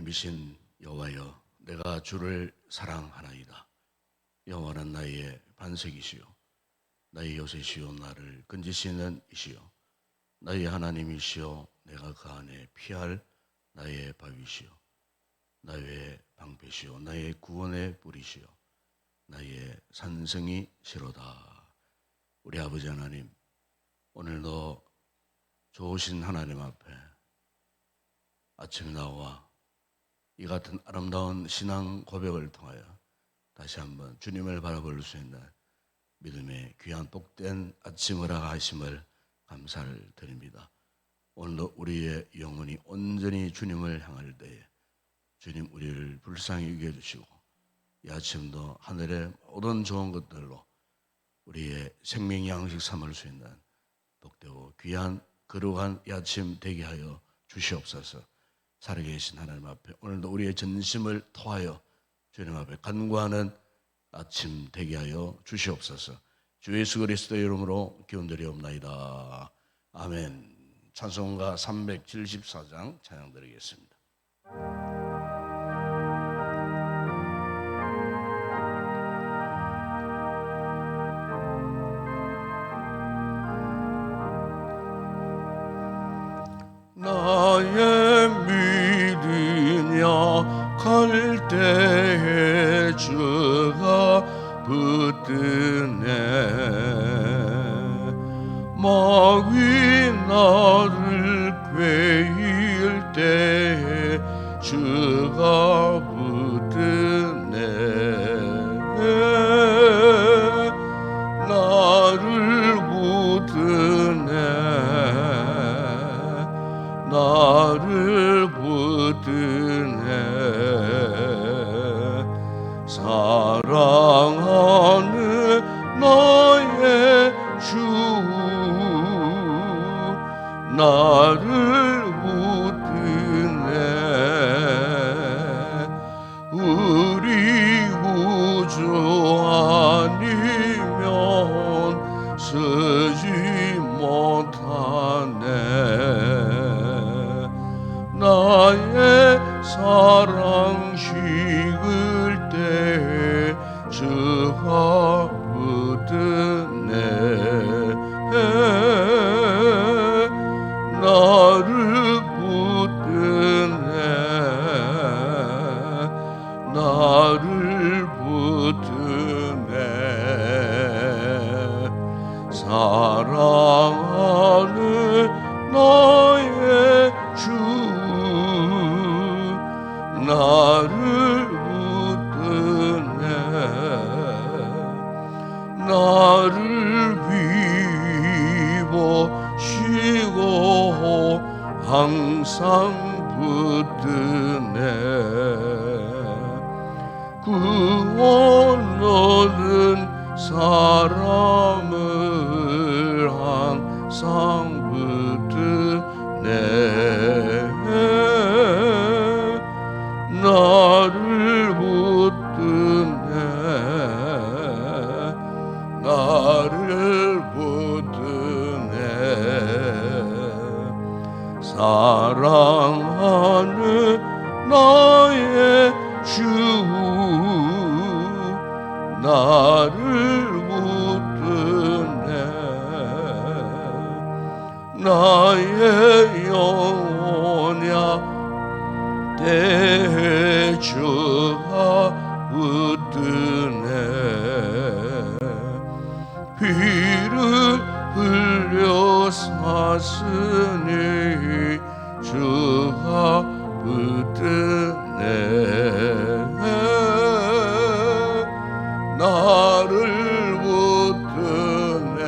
이신 여호와여, 내가 주를 사랑하나이다. 여호와는 나의 반석이시요 나의 요새시요 나를 건지시는 이시요 나의 하나님이시요 내가 그 안에 피할 나의 바위시요 나의 방패시요 나의 구원의 뿌리시요 나의 산성이시로다. 우리 아버지 하나님, 오늘도 좋으신 하나님 앞에 아침에 나와 이 같은 아름다운 신앙 고백을 통하여 다시 한번 주님을 바라볼 수 있는 믿음의 귀한 복된 아침 허락하심을 감사를 드립니다. 오늘도 우리의 영혼이 온전히 주님을 향할 때에 주님 우리를 불쌍히 여겨주시고 이 아침도 하늘의 모든 좋은 것들로 우리의 생명 양식 삼을 수 있는 복되고 귀한 거룩한 이 아침 되게 하여 주시옵소서. 살아계신 하나님 앞에 오늘도 우리의 전심을 토하여 주님 앞에 간구하는 아침 되게 하여 주시옵소서. 주 예수 그리스도의 이름으로 기원드리옵나이다. 아멘. 찬송가 374장 찬양 드리겠습니다. 나의 믿음 약할 때에 주가 붙드네. 마귀 나를 꾀일 때에 주가 붙드네. 나를 붙드네. 나를 붙드네. 사랑하는 나의 주 나를 붙드네. 우리 구주 아니면 서지 못하네. 나의 사랑 식을 때 주가 붙드네. 나를 붙드네. 나를 붙드네. 사랑하는 나의 주 나를 붙드네. 나를 비보시고 항상 붙드네. 구원 얻은 사람을 항상 붙드네. 나를 붙드네. 나를 붙드네. 사랑하는 나의 주 나를 붙드네. 나의 영혼이야 대주가 붙드네. 피를 흘려 샀으니 주가 붙드네. 나를 붙드네.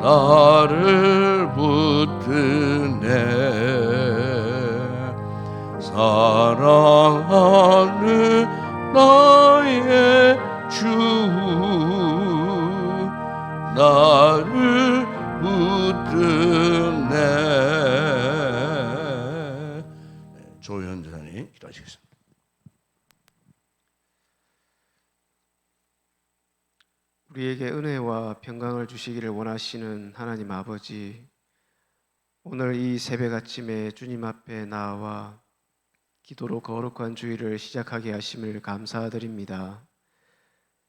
나를 붙드네. 사랑하는 나의 주 나를 붙드네. 조현 전사님 기도하시겠습니다. 우리에게 은혜와 평강을 주시기를 원하시는 하나님 아버지, 오늘 이 새벽 아침에 주님 앞에 나와 기도로 거룩한 주일을 시작하게 하심을 감사드립니다.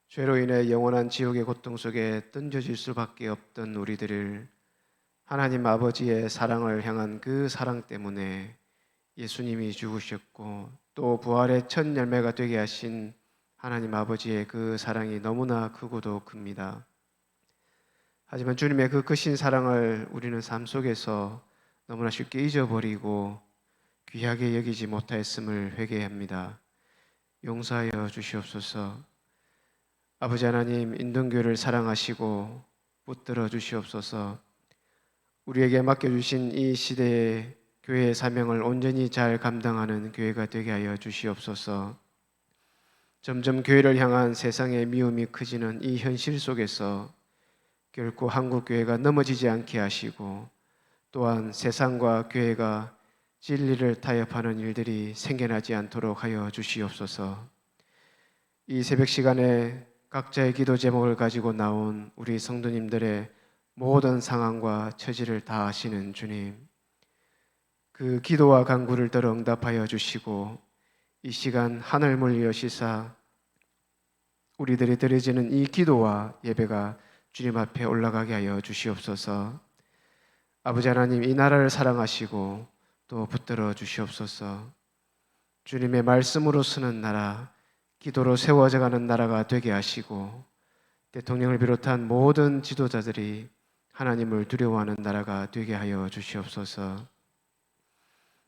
죄로 인해 영원한 지옥의 고통 속에 던져질 수밖에 없던 우리들을 하나님 아버지의 사랑을 향한 그 사랑 때문에 예수님이 죽으셨고 또 부활의 첫 열매가 되게 하신 하나님 아버지의 그 사랑이 너무나 크고도 큽니다. 하지만 주님의 그 크신 사랑을 우리는 삶 속에서 너무나 쉽게 잊어버리고 귀하게 여기지 못하였음을 회개합니다. 용서하여 주시옵소서. 아버지 하나님, 인동교회를 사랑하시고 붙들어 주시옵소서. 우리에게 맡겨주신 이 시대의 교회의 사명을 온전히 잘 감당하는 교회가 되게 하여 주시옵소서. 점점 교회를 향한 세상의 미움이 커지는 이 현실 속에서 결코 한국 교회가 넘어지지 않게 하시고 또한 세상과 교회가 진리를 타협하는 일들이 생겨나지 않도록 하여 주시옵소서. 이 새벽 시간에 각자의 기도 제목을 가지고 나온 우리 성도님들의 모든 상황과 처지를 다 아시는 주님, 그 기도와 간구를 들어 응답하여 주시고 이 시간 하늘물 여시사 우리들이 드려지는 이 기도와 예배가 주님 앞에 올라가게 하여 주시옵소서. 아버지 하나님, 이 나라를 사랑하시고 또 붙들어 주시옵소서. 주님의 말씀으로 서는 나라, 기도로 세워져가는 나라가 되게 하시고 대통령을 비롯한 모든 지도자들이 하나님을 두려워하는 나라가 되게 하여 주시옵소서.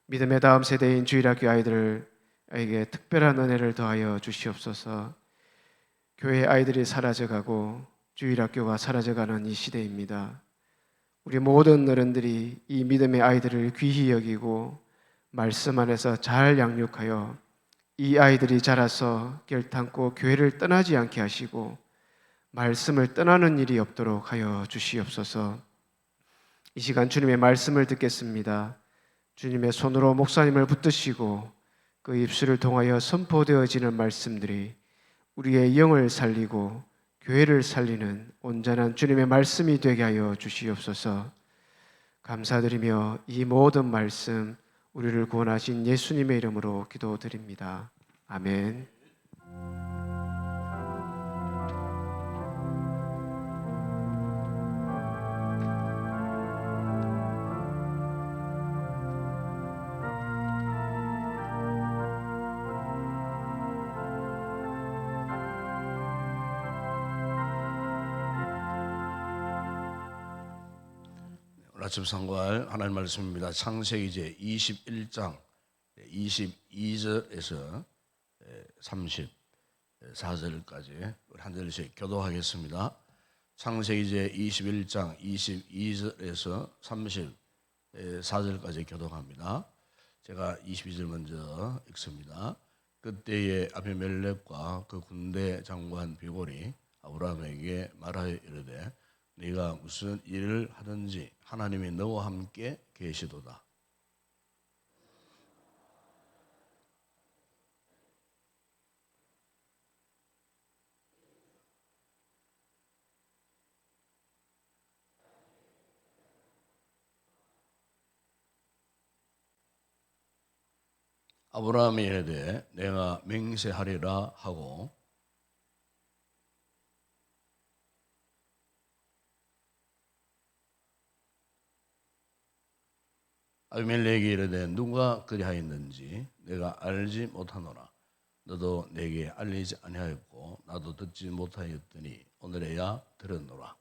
믿음의 다음 세대인 주일학교 아이들에게 특별한 은혜를 더하여 주시옵소서. 교회 아이들이 사라져가고 주일학교가 사라져가는 이 시대입니다. 우리 모든 어른들이 이 믿음의 아이들을 귀히 여기고 말씀 안에서 잘 양육하여 이 아이들이 자라서 결탄코 교회를 떠나지 않게 하시고 말씀을 떠나는 일이 없도록 하여 주시옵소서. 이 시간 주님의 말씀을 듣겠습니다. 주님의 손으로 목사님을 붙드시고 그 입술을 통하여 선포되어지는 말씀들이 우리의 영을 살리고 교회를 살리는 온전한 주님의 말씀이 되게 하여 주시옵소서. 감사드리며 이 모든 말씀 우리를 구원하신 예수님의 이름으로 기도드립니다. 아멘. 오늘 아침 상고할 하나님 말씀입니다. 창세기 이제 21장 22절에서 34절까지 한 절씩 교도하겠습니다. 창세기 이제 21장 22절에서 34절까지 교도합니다. 제가 22절 먼저 읽습니다. 그때에 아비멜렉과 그 군대 장관 비골이 아브라함에게 말하여 이르되 네가 무슨 일을 하든지 하나님이 너와 함께 계시도다. 아브라함이 이르되 내가 맹세하리라 하고 아비멜렉이 이르되 누가 그리하였는지 내가 알지 못하노라. 너도 내게 알리지 아니하였고 나도 듣지 못하였더니 오늘에야 들었노라.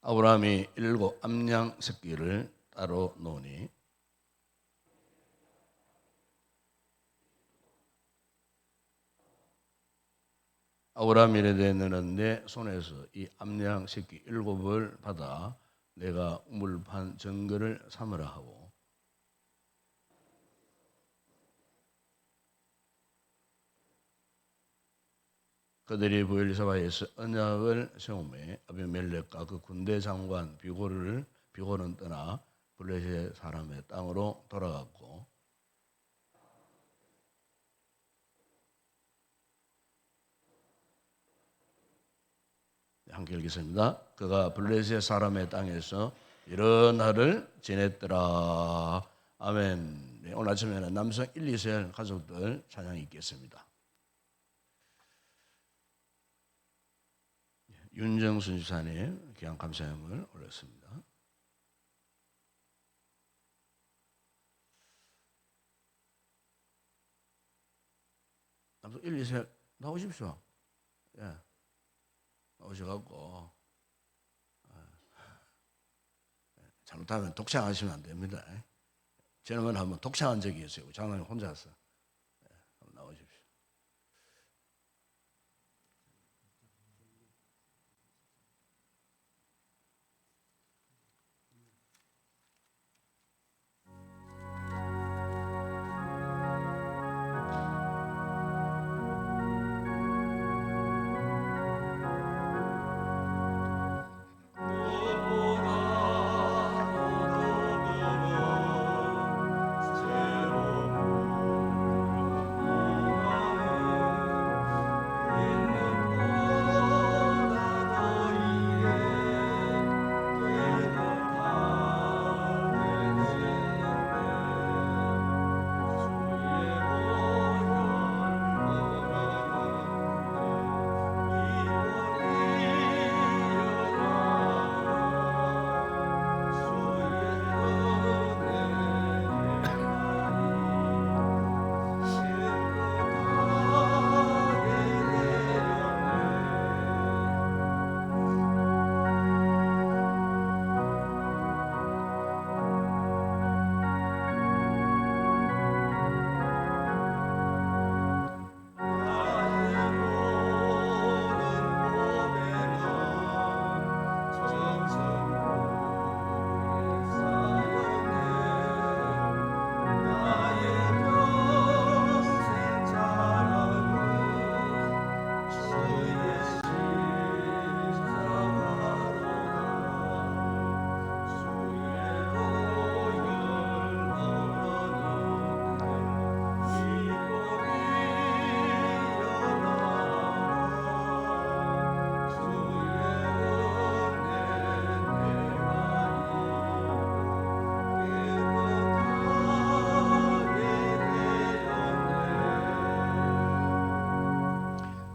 아브라함이 7 암양 새끼를 따로 놓으니 아브라함이 이르되 너는 내 손에서 이 암양 새끼 7을 받아 내가 우물판 정거를 삼으라 하고 그들이 브엘사바에서 언약을 세우매 아비멜렉과 그 군대 장관 비골은 떠나 블레셋 사람의 땅으로 돌아갔고 함께 읽겠습니다. 그가 블레셋 사람의 땅에서 여러 날을 지냈더라. 아멘. 네, 오늘 아침에는 남성 1, 2세 가족들 찬양이 있겠습니다. 윤정순 집사님 귀한 감사함을 올렸습니다. 남성 1, 2세 나오십시오. 예, 나오셔갖고 잘못하면 독창하시면 안 됩니다. 저는 한번 독창한 적이 있어요. 장로님 혼자서. 한번 나오십시오.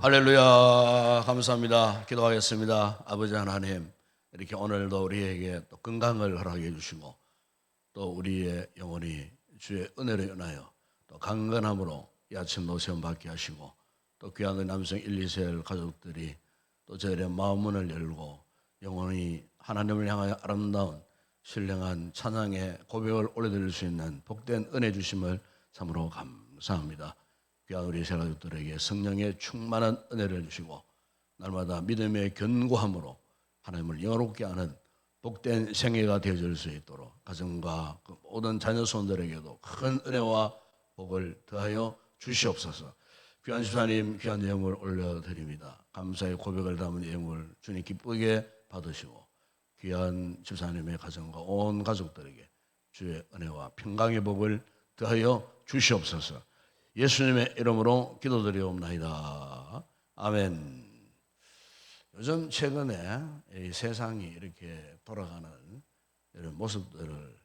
할렐루야. 감사합니다. 기도하겠습니다. 아버지 하나님, 이렇게 오늘도 우리에게 또 건강을 허락해 주시고 또 우리의 영혼이 주의 은혜로 인하여 또 강건함으로 이 아침 노시험 받게 하시고 또 귀한 우리 남성 1, 2세 가족들이 또 저희의 마음문을 열고 영혼이 하나님을 향하여 아름다운 신령한 찬양의 고백을 올려드릴 수 있는 복된 은혜 주심을 참으로 감사합니다. 귀한 우리 세 가족들에게 성령의 충만한 은혜를 주시고 날마다 믿음의 견고함으로 하나님을 영화롭게 하는 복된 생애가 되어질 수 있도록 가정과 그 모든 자녀손들에게도 큰 은혜와 복을 더하여 주시옵소서. 귀한 집사님 귀한 예물을 올려드립니다. 감사의 고백을 담은 예물 주님 기쁘게 받으시고 귀한 집사님의 가정과 온 가족들에게 주의 은혜와 평강의 복을 더하여 주시옵소서. 예수님의 이름으로 기도드리옵나이다. 아멘. 요즘 최근에 이 세상이 이렇게 돌아가는 이런 모습들을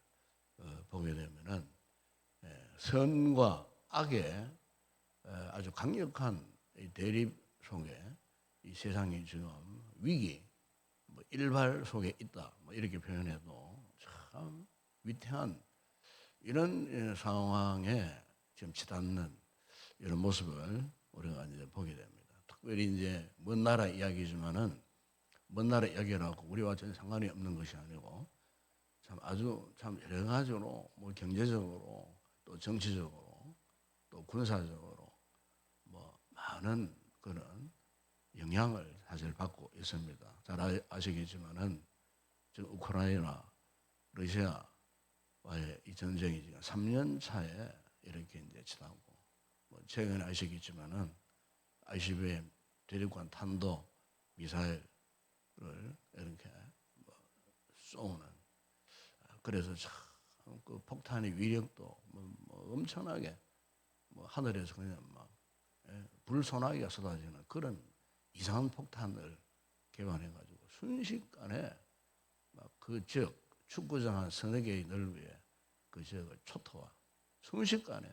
보게 되면은 선과 악의 아주 강력한 대립 속에 이 세상이 지금 위기, 일발 속에 있다. 이렇게 표현해도 참 위태한 이런 상황에 지금 치닫는 이런 모습을 우리가 이제 보게 됩니다. 특별히 이제 먼 나라 이야기지만은 먼 나라 이야기라고 우리와 전혀 상관이 없는 것이 아니고 참 아주 참 여러 가지로 경제적으로 또 정치적으로 또 군사적으로 많은 그런 영향을 사실 받고 있습니다. 잘 아시겠지만은 지금 우크라이나 러시아와의 이 전쟁이 지금 3년 차에 이렇게 이제 치닫고 최근에 아시겠지만은 ICBM 대륙간 탄도 미사일을 이렇게 쏘는 그래서 참 그 폭탄의 위력도 엄청나게 하늘에서 그냥 막 불소나기가 쏟아지는 그런 이상한 폭탄을 개관해가지고 순식간에 막 그 지역 축구장 한 서너 개의 넓이에 그 지역을 초토화, 순식간에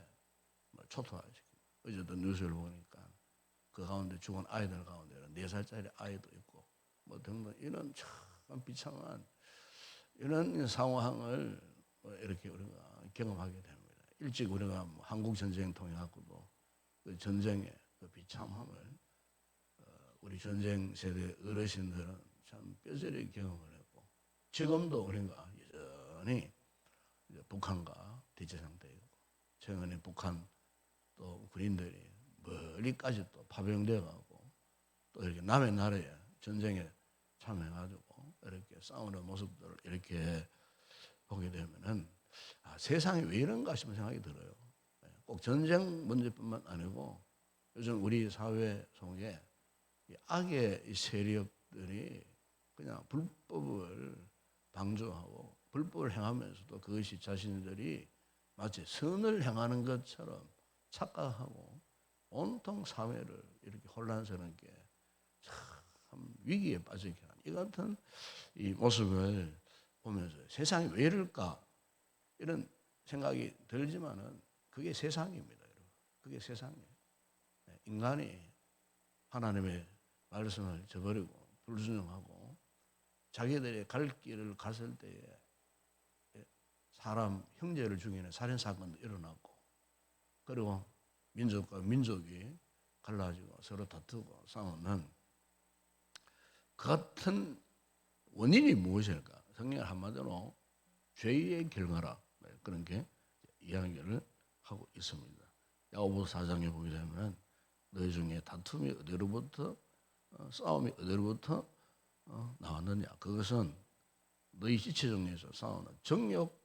초토화시킵니다. 어제도 뉴스를 보니까 그 가운데 죽은 아이들 가운데는 4살짜리 아이도 있고 뭐 등등 이런 참 비참한 이런 상황을 이렇게 우리가 경험하게 됩니다. 일찍 우리가 뭐 한국 전쟁 통해 갖고도 그 전쟁의 그 비참함을 우리 전쟁 세대 어르신들은 참 뼈저리게 경험을 했고 지금도 우리가 여전히 북한과 대치 상태에 있고 최근에 북한 또 군인들이 멀리까지 또 파병돼 가고 또 이렇게 남의 나라에 전쟁에 참여해가지고 이렇게 싸우는 모습들을 이렇게 보게 되면은 세상이 왜 이런가 싶은 생각이 들어요. 꼭 전쟁 문제뿐만 아니고 요즘 우리 사회 속에 이 악의 세력들이 그냥 불법을 방조하고 불법을 행하면서도 그것이 자신들이 마치 선을 행하는 것처럼 착각하고 온통 사회를 이렇게 혼란스럽게 참 위기에 빠지게 하는 이 같은 이 모습을 보면서 세상이 왜 이럴까 이런 생각이 들지만은 그게 세상입니다, 여러분. 그게 세상이에요. 인간이 하나님의 말씀을 저버리고 불순종하고 자기들의 갈 길을 갔을 때에 사람 형제를 죽이는 살인 사건도 일어났고 그리고 민족과 민족이 갈라지고 서로 다투고 싸우는 그 같은 원인이 무엇일까? 성경은 한마디로 죄의 결과라 그런 게 이야기를 하고 있습니다. 야고보서 4장에 보게 되면 너희 중에 다툼이 어디로부터 싸움이 어디로부터 나왔느냐? 그것은 너희 지체 중에서 싸우는 정욕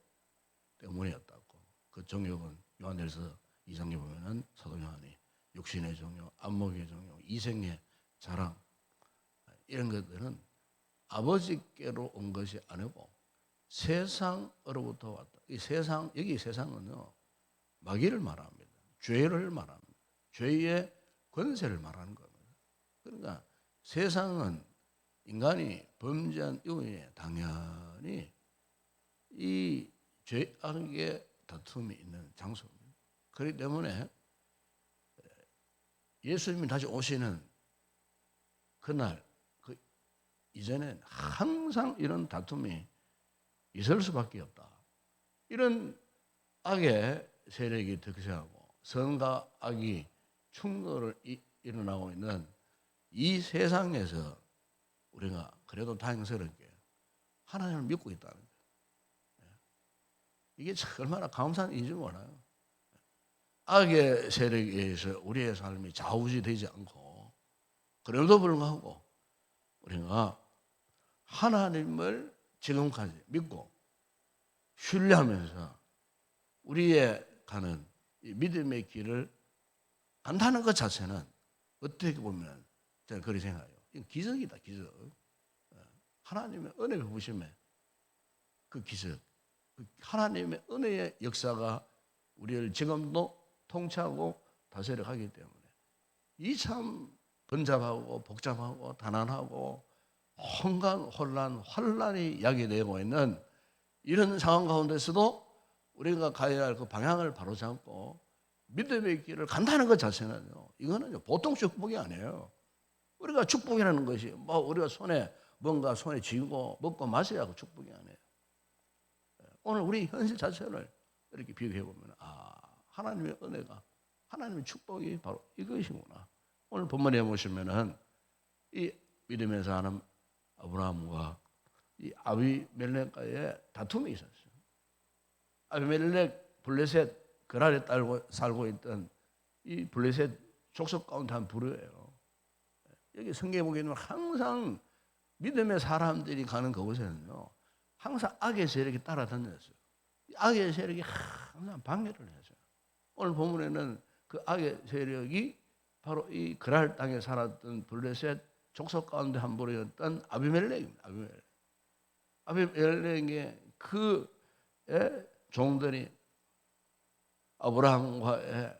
때문이었다고. 그 정욕은 요한일서 2장에 보면은 사도 요한이 육신의 정욕, 안목의 정욕, 이생의 자랑 이런 것들은 아버지께로 온 것이 아니고 세상으로부터 왔다. 이 세상 여기 세상은요 마귀를 말합니다. 죄를 말합니다. 죄의 권세를 말하는 겁니다. 그러니까 세상은 인간이 범죄한 이후에 당연히 이 죄악의 다툼이 있는 장소입니다. 그렇기 때문에 예수님이 다시 오시는 그날 그 이전엔 항상 이런 다툼이 있을 수밖에 없다. 이런 악의 세력이 득세하고 선과 악이 충돌을 일어나고 있는 이 세상에서 우리가 그래도 다행스럽게 하나님을 믿고 있다는 거예요. 이게 얼마나 감사한 일인지 몰라요. 악의 세력에 의해서 우리의 삶이 좌우지되지 않고 그럼에도 불구하고 우리가 하나님을 지금까지 믿고 신뢰하면서 우리의 가는 이 믿음의 길을 간다는 것 자체는 어떻게 보면 저는 그렇게 생각해요. 이건 기적이다, 기적. 하나님의 은혜 베푸심에 그 기적, 하나님의 은혜의 역사가 우리를 지금도 통치하고 다스려 가기 때문에 이 참 번잡하고 복잡하고 단안하고 온갖 혼란, 환란이 야기되고 있는 이런 상황 가운데서도 우리가 가야 할 그 방향을 바로잡고 믿음의 길을 간다는 것 자체는요, 이거는 보통 축복이 아니에요. 우리가 축복이라는 것이 뭐 우리가 뭔가 손에 쥐고 먹고 마셔야 하고 축복이 아니에요. 오늘 우리 현실 자체를 이렇게 비교해 보면 하나님의 은혜가 하나님의 축복이 바로 이것이구나. 오늘 본문에 보시면은 이 믿음의 사람 아브라함과 이 아비멜렉과의 다툼이 있었어요. 아비멜렉 블레셋 그랄에 살고 있던 이 블레셋 족속 가운데 한 부류예요. 여기 성경에 보게 되면 항상 믿음의 사람들이 가는 그곳에는요, 항상 악의 세력이 따라다녔어요. 악의 세력이 항상 방해를 했어요. 오늘 본문에는 그 악의 세력이 바로 이 그랄 땅에 살았던 블레셋 족속 가운데 한 부류였던 아비멜렉입니다. 아비멜렉의 그의 종들이 아브라함과의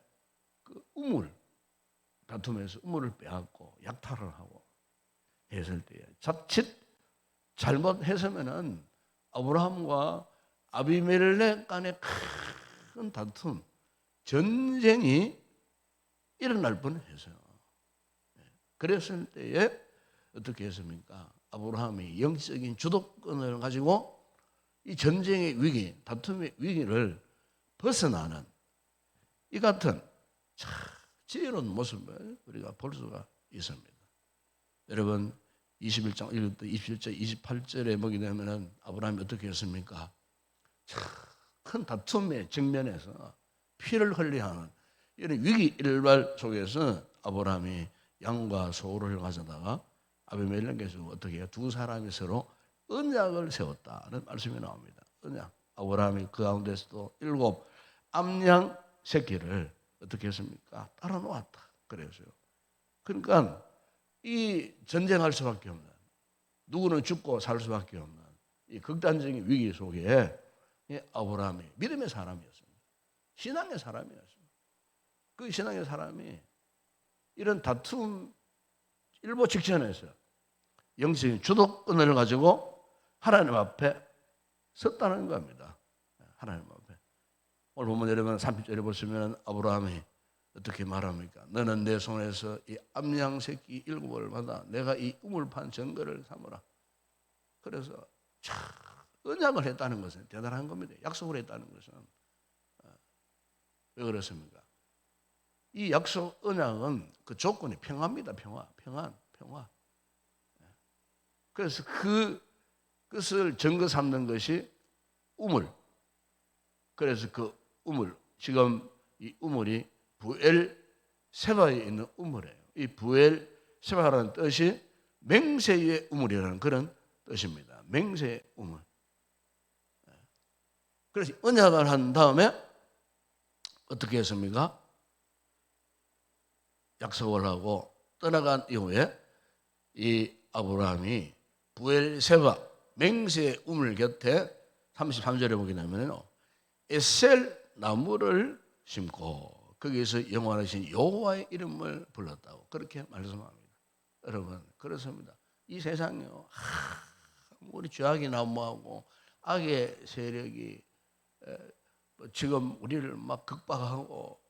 그 우물 다툼에서 우물을 빼앗고 약탈을 하고 했을 때에 자칫 잘못했으면은 아브라함과 아비멜렉 간의 큰 다툼, 전쟁이 일어날 뻔했어요. 그랬을 때에 어떻게 했습니까? 아브라함이 영적인 주도권을 가지고 이 전쟁의 위기, 다툼의 위기를 벗어나는 이 같은 참 지혜로운 모습을 우리가 볼 수가 있습니다. 여러분 21장 1절부터 27절, 28절에 보게 되면은 아브라함이 어떻게 했습니까? 참 큰 다툼의 직면에서 피를 흘려야 하는 이런 위기 일발 속에서 아브라함이 양과 소를 가져다가 아비멜렉에서 어떻게 해요? 두 사람이 서로 언약을 세웠다는 말씀이 나옵니다. 언약. 아브라함이 그 가운데서도 7 암양 새끼를 어떻게 했습니까? 따라 놓았다. 그래서요. 그러니까 이 전쟁할 수밖에 없는, 누구는 죽고 살 수밖에 없는 이 극단적인 위기 속에 이 아브라함이 믿음의 사람이었습니다. 신앙의 사람이었습니다. 그 신앙의 사람이 이런 다툼 일보 직전에서 영적인 주도권을 가지고 하나님 앞에 섰다는 겁니다. 하나님 앞에. 오늘 보면 여러분 30절에 보시면 아브라함이 어떻게 말합니까? 너는 내 손에서 이 암양 새끼 7을 받아 내가 이 우물판 증거를 삼으라. 그래서 참 언약을 했다는 것은 대단한 겁니다. 약속을 했다는 것은. 왜 그렇습니까? 이 약속 언약은 그 조건이 평화입니다. 평안. 그래서 그것을 증거 삼는 것이 우물. 그래서 그 우물, 지금 이 우물이 부엘세바에 있는 우물이에요. 이 부엘세바라는 뜻이 맹세의 우물이라는 그런 뜻입니다. 맹세의 우물. 그래서 언약을 한 다음에 어떻게 했습니까? 약속을 하고 떠나간 이후에 이 아브라함이 부엘세바 맹세의 우물 곁에 33절에 보게 되면 에셀 나무를 심고 거기에서 영원하신 여호와의 이름을 불렀다고 그렇게 말씀합니다. 여러분 그렇습니다. 이 세상이요 우리 죄악이 난무하고 악의 세력이 지금 우리를 막 극박하고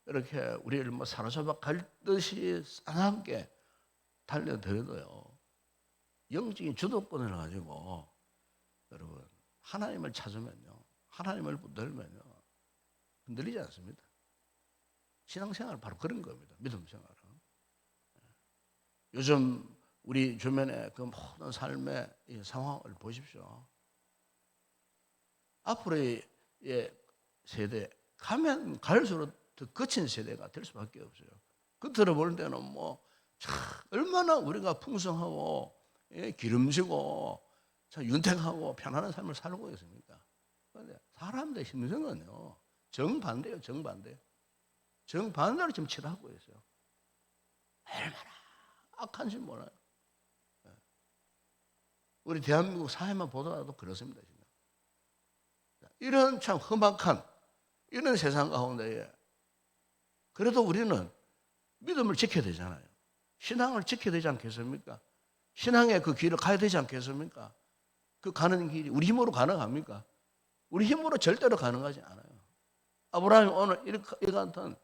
이렇게 우리를 뭐 사로잡아 갈 듯이 싸납게 달려들어도요 영적인 주도권을 가지고 여러분 하나님을 찾으면요 하나님을 붙들면요 흔들리지 않습니다. 신앙생활은 바로 그런 겁니다. 믿음 생활은. 요즘 우리 주변의 그 모든 삶의 이 상황을 보십시오. 앞으로의 세대 가면 갈수록 더 거친 세대가 될 수밖에 없어요. 겉으로 볼 때는 뭐 참 얼마나 우리가 풍성하고 기름지고 참 윤택하고 편안한 삶을 살고 있습니까? 그런데 사람들의 심성은요 정반대예요. 정반대로 지금 치닫고 있어요. 얼마나 악한지 몰라요. 우리 대한민국 사회만 보더라도 그렇습니다. 지금. 이런 참 험악한 이런 세상 가운데에 그래도 우리는 믿음을 지켜야 되잖아요. 신앙을 지켜야 되지 않겠습니까? 신앙의 그 길을 가야 되지 않겠습니까? 그 가는 길이 우리 힘으로 가능합니까? 우리 힘으로 절대로 가능하지 않아요. 아브라함이 오늘 이 같은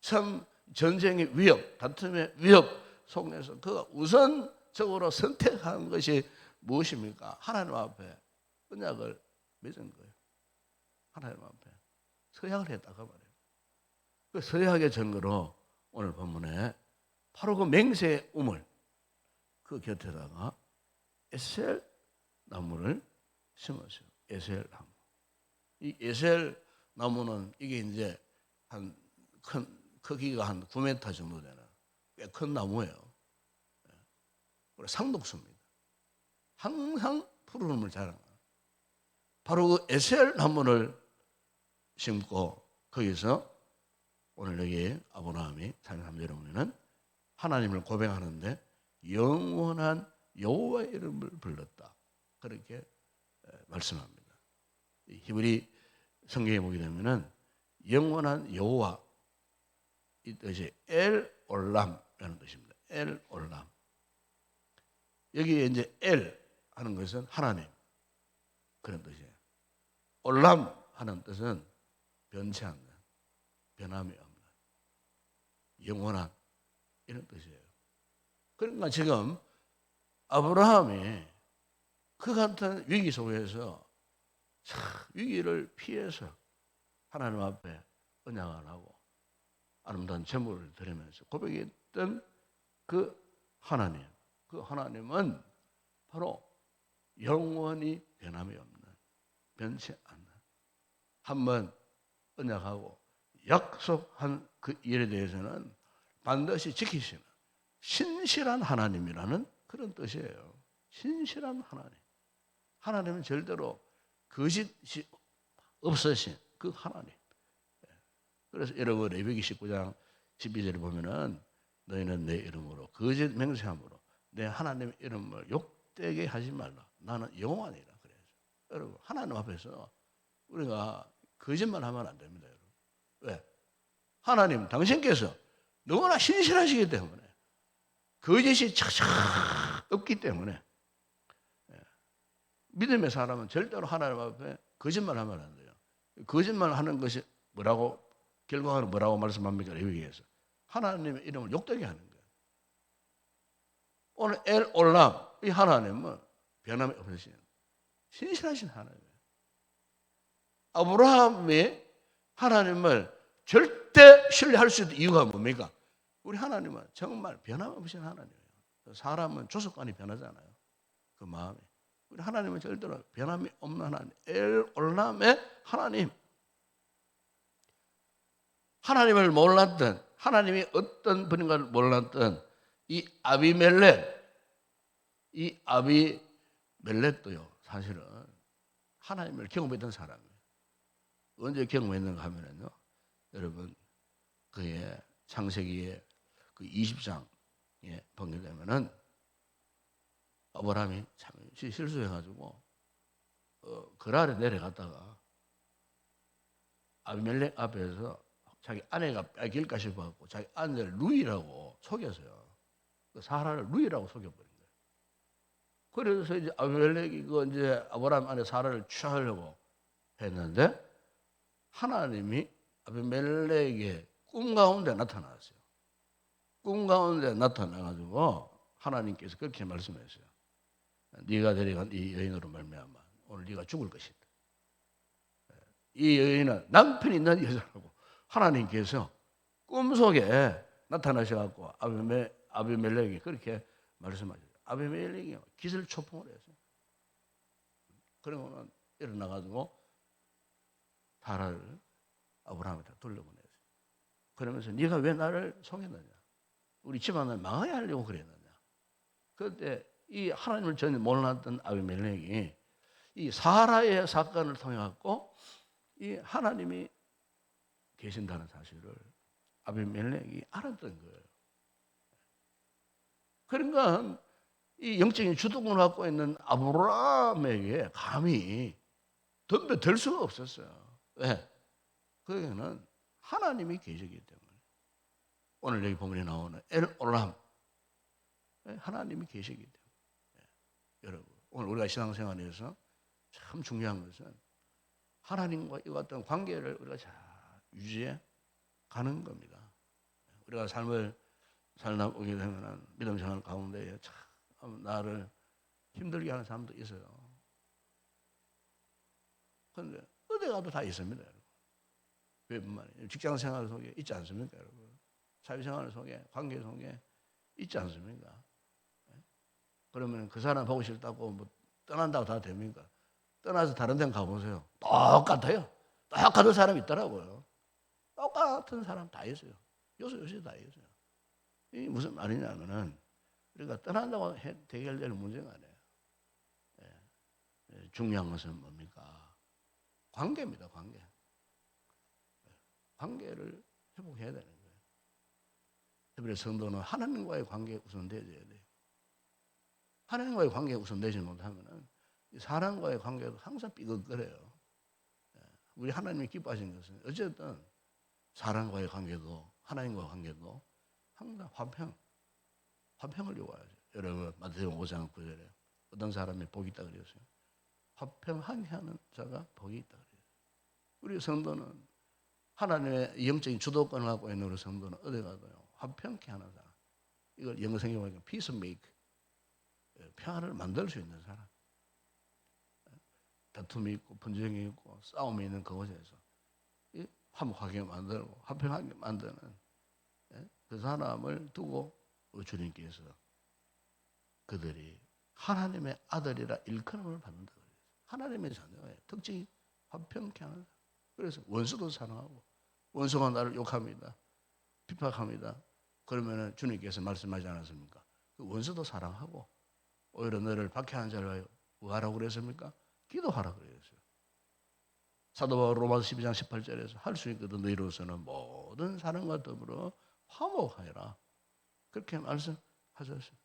참 전쟁의 위협, 다툼의 위협 속에서 그가 우선적으로 선택한 것이 무엇입니까? 하나님 앞에 언약을 맺은 거예요. 하나님 앞에 서약을 했다고 말해요. 그 서약의 증거로 오늘 본문에 바로 그 맹세의 우물 그 곁에다가 에셀 나무를 심었어요. 에셀 나무. 이 에셀 나무는 이게 이제 한 큰 크기가 한 9m 정도 되는 꽤 큰 나무예요. 그리고 상독수입니다. 항상 푸르름을 자랑하는. 바로 그 에셀 나무를 심고 거기서 오늘 여기 아브라함이 33절에 보면은 하나님을 고백하는데 영원한 여호와의 이름을 불렀다. 그렇게 말씀합니다. 히브리 성경에 보게 되면은 영원한 여호와 이 뜻이 엘 올람이라는 뜻입니다. 엘 올람. 여기에 이제 엘 하는 것은 하나님 그런 뜻이에요. 올람 하는 뜻은 변치 않는, 변함이 없는, 영원한 이런 뜻이에요. 그러니까 지금 아브라함이 그 같은 위기 속에서 위기를 피해서 하나님 앞에 언약을 하고 아름다운 제물을 드리면서 고백했던 그 하나님, 그 하나님은 바로 영원히 변함이 없는, 변치 않는, 한번 언약하고 약속한 그 일에 대해서는 반드시 지키시는 신실한 하나님이라는 그런 뜻이에요. 신실한 하나님. 하나님은 절대로 거짓이 없으신 그 하나님. 그래서 여러분 레위기 19장 12절에 보면은 너희는 내 이름으로 거짓 맹세함으로 내 하나님의 이름을 욕되게 하지 말라. 나는 여호와니라 그래서 여러분 하나님 앞에서 우리가 거짓말하면 안 됩니다, 여러분. 왜? 하나님 당신께서 너무나 신실하시기 때문에 거짓이 차차 없기 때문에 믿음의 사람은 절대로 하나님 앞에 거짓말하면 안 돼요. 거짓말하는 것이 뭐라고 결과는 뭐라고 말씀합니까? 레위기에서 하나님의 이름을 욕되게 하는 거예요. 오늘 엘 올람 이 하나님은 변함이 없으신 신실하신 하나님이에요. 아브라함이 하나님을 절대 신뢰할 수 있는 이유가 뭡니까? 우리 하나님은 정말 변함없으신 하나님이에요. 사람은 조속간이 변하잖아요. 그 마음이. 우리 하나님은 절대로 변함이 없는 하나님. 엘 올람의 하나님. 하나님을 몰랐던, 하나님이 어떤 분인가를 몰랐던 이 아비멜렉도요, 사실은 하나님을 경험했던 사람이에요. 언제 경험했는가 하면요, 여러분, 그의 창세기의 그 20장에 보게 되면은 아브라함이 참 실수해가지고 그랄에 내려갔다가 아비멜렉 앞에서 자기 아내가 뺏길까 싶어갖고 자기 아내를 루이라고 속였어요. 그 사라를 루이라고 속여버린 거예요. 그래서 이제 아비멜렉이 그 이제 아브라함 아내 사라를 취하려고 했는데 하나님이 아비멜렉의 꿈 가운데 나타났어요. 꿈 가운데 나타나가지고 하나님께서 그렇게 말씀했어요. 네가 데려간 이 여인으로 말미암아 오늘 네가 죽을 것이다. 이 여인은 남편이 있는 여자라고 하나님께서 꿈속에 나타나셔갖고 아비멜렉이 그렇게 말씀하셨어요. 아비멜렉이 기슬초풍을 했어요. 그러고는 일어나가지고 사라를 아브라함한테 돌려보냈어요. 그러면서 네가 왜 나를 속였느냐? 우리 집안을 망하게 하려고 그랬느냐? 그때 이 하나님을 전혀 몰랐던 아비멜렉이 이 사라의 사건을 통해 갖고 이 하나님이 계신다는 사실을 아비멜렉이 알았던 거예요. 그러니까 이 영적인 주도권을 갖고 있는 아브라함에게 감히 덤벼들 수가 없었어요. 왜? 그에게는 하나님이 계시기 때문에. 오늘 여기 본문에 나오는 엘 올람 하나님이 계시기 때문에. 여러분 오늘 우리가 신앙생활에서 참 중요한 것은 하나님과 이 같은 관계를 우리가 잘 유지해 가는 겁니다. 우리가 삶을 살다 오게 되면 믿음 생활 가운데 참 나를 힘들게 하는 사람도 있어요. 그런데 어디 가도 다 있습니다, 여러분. 왜뿐만 아니라 직장 생활 속에 있지 않습니까, 여러분? 사회생활 속에, 관계 속에 있지 않습니까? 그러면 그 사람 보고 싫다고 뭐 떠난다고 다 됩니까? 떠나서 다른 데 가보세요. 똑같아요. 똑같은 사람이 있더라고요. 똑같은 사람 다 있어요. 요새 다 있어요. 이게 무슨 말이냐면은 우리가 떠난다고 해결될 문제가 아니에요. 중요한 것은 뭡니까? 관계입니다, 관계. 관계를 회복해야 되는 거예요. 특별히 성도는 하나님과의 관계에 우선되어야 돼요. 하나님과의 관계에 우선되지 못하면은 사람과의 관계도 항상 삐걱거려요. 우리 하나님이 기뻐하시는 것은 어쨌든 사람과의 관계도 하나님과의 관계도 항상 화평을 요구하죠. 여러분 마태복음 5장 9절에 어떤 사람이 복이 있다 그랬어요. 화평하게 하는 자가 복이 있다 그래요. 우리 성도는 하나님의 영적인 주도권을 갖고 있는 우리 성도는 어디 가도요 화평케 하는 사람. 이걸 영어 성경에 보니까 peacemaker, 평화를 만들 수 있는 사람. 다툼이 있고 분쟁이 있고 싸움이 있는 그곳에서 화목하게 만들고 화평하게 만드는 그 사람을 두고 주님께서 그들이 하나님의 아들이라 일컬음을 받는다 그래요. 하나님의 자녀의 특징이 화평케 하는. 그래서 원수도 사랑하고 원수가 나를 욕합니다, 비판합니다. 그러면은 주님께서 말씀하지 않았습니까? 그 원수도 사랑하고 오히려 너를 박해하는 자를 뭐 하라고 그랬습니까? 기도하라 그랬어요. 사도 바울 로마서 12장 18절에서 할 수 있거든 너희로서는 모든 사람과 더불어 화목하여라. 그렇게 말씀하셨어요.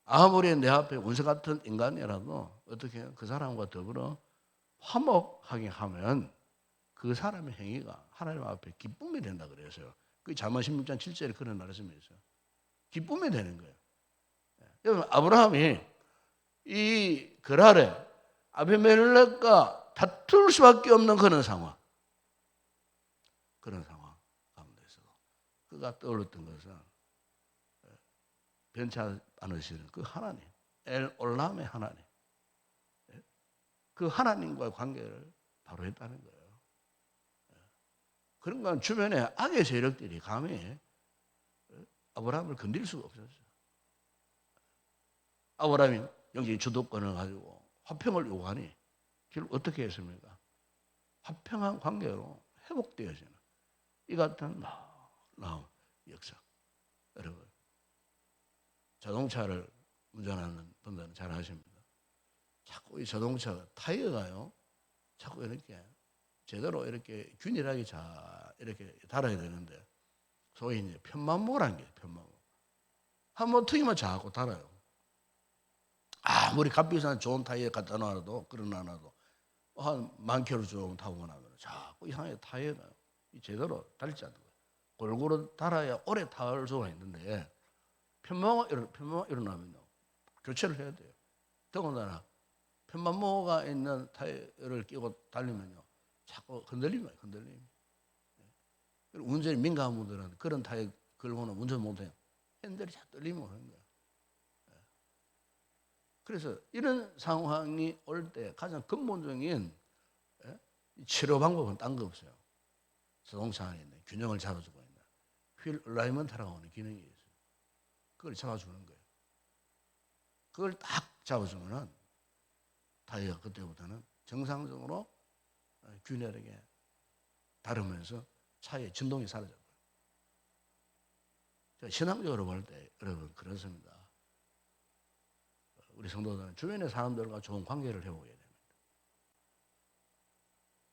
아무리 내 앞에 원수 같은 인간이라도 어떻게 그 사람과 더불어 화목하게 하면 그 사람의 행위가 하나님 앞에 기쁨이 된다 그랬어요. 그 잠언 16장 7절에 그런 말씀이 있어요. 기쁨이 되는 거예요. 여러분 아브라함이 이 그랄에 아비멜렉과 다툴 수밖에 없는 그런 상황 가운데서 그가 떠올랐던 것은 변치 않으시는 그 하나님, 엘 올람의 하나님, 그 하나님과의 관계를 바로 했다는 거예요. 그런 건 주변에 악의 세력들이 감히 아브라함을 건드릴 수가 없었어요. 아브라함이 영적인 주도권을 가지고 화평을 요구하니 결국 어떻게 했습니까? 화평한 관계로 회복되어지는 이 같은 놀라운 역사. 여러분 자동차를 운전하는 분들은 잘 아십니다. 자꾸 이 자동차가 타이어가요 자꾸 이렇게 제대로 이렇게 균일하게 잘 이렇게 달아야 되는데 소위 이제 편만모라는 게 편만모. 한번 튀기면 자꾸 달아요. 아무리 값비싼 좋은 타이어 갖다 놔도 그러나도 한 10,000km 좀 타고 나면 자꾸 이상하게 타이어가 제대로 달지 않는 거예요. 골고루 달아야 오래 탈 수가 있는데 편만모가 일어나면요 교체를 해야 돼요. 더군다나 편만모가 있는 타이어를 끼고 달리면요 자꾸 흔들리면 흔들림. 운전이 민감한 분들은 그런 타이어 걸고는 운전 못해요. 핸들이 자꾸 떨리면 하는 거예요. 그래서 이런 상황이 올 때 가장 근본적인 치료 방법은 딴 거 없어요. 자동차 안에 있는 균형을 잡아주고 있는 휠 얼라이먼트라고 하는 기능이 있어요. 그걸 잡아주는 거예요. 그걸 딱 잡아주면은 타이어가 그때부터는 정상적으로 균열하게 다루면서 차의 진동이 사라져요. 신앙적으로 볼 때 여러분 그렇습니다. 우리 성도들은 주변의 사람들과 좋은 관계를 회복해야 됩니다.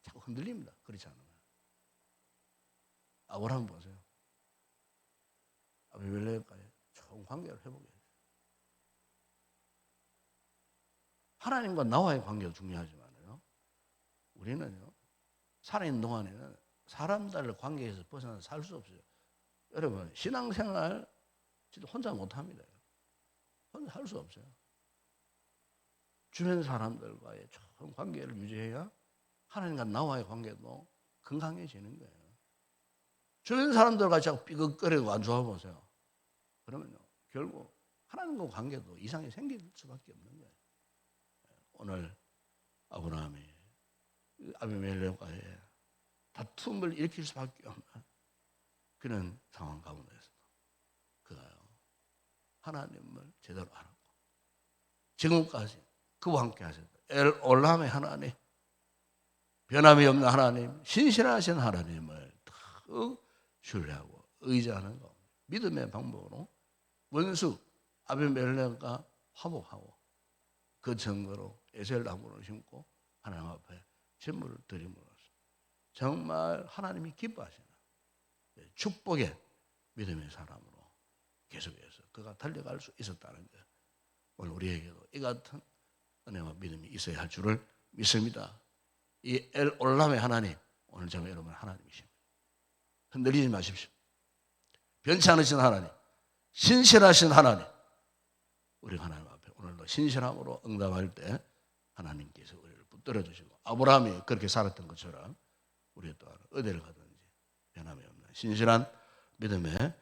자꾸 흔들립니다. 그렇지 않으면. 아브라함 보세요. 아비멜렉과의 좋은 관계를 회복해야 돼요. 하나님과 나와의 관계도 중요하지만요. 우리는요. 살아있는 동안에는 사람들 관계에서 벗어나 살 수 없어요. 여러분 신앙생활 진짜 혼자 못합니다. 혼자 할 수 없어요. 주변 사람들과의 좋은 관계를 유지해야 하나님과 나와의 관계도 건강해지는 거예요. 주변 사람들과 자꾸 삐걱거리고 안 좋아 보세요. 그러면요 결국 하나님과 관계도 이상이 생길 수밖에 없는 거예요. 오늘 아브라함이 아비멜렉과의 다툼을 일으킬 수밖에 없는 그런 상황 가운데서 그가요 하나님을 제대로 알았고 지금까지 그와 함께 하셨다. 엘 올람의 하나님, 변함이 없는 하나님, 신실하신 하나님을 더 신뢰하고 의지하는 것, 믿음의 방법으로 원수 아비멜렉과 화목하고 그 증거로 에셀 나무를 심고 하나님 앞에 제물을 드림으로써 정말 하나님이 기뻐하시는 축복의 믿음의 사람으로 계속해서 그가 달려갈 수 있었다는 것. 오늘 우리에게도 이 같은 은혜와 믿음이 있어야 할 줄을 믿습니다. 이 엘 올람의 하나님, 오늘 저와 여러분 하나님이십니다. 흔들리지 마십시오. 변치 않으신 하나님, 신실하신 하나님, 우리가 하나님 앞에 오늘도 신실함으로 응답할 때 하나님께서 우리를 붙들어 주시고, 아브라함이 그렇게 살았던 것처럼 우리 또한 어디를 가든지 변함이 없는 신실한 믿음의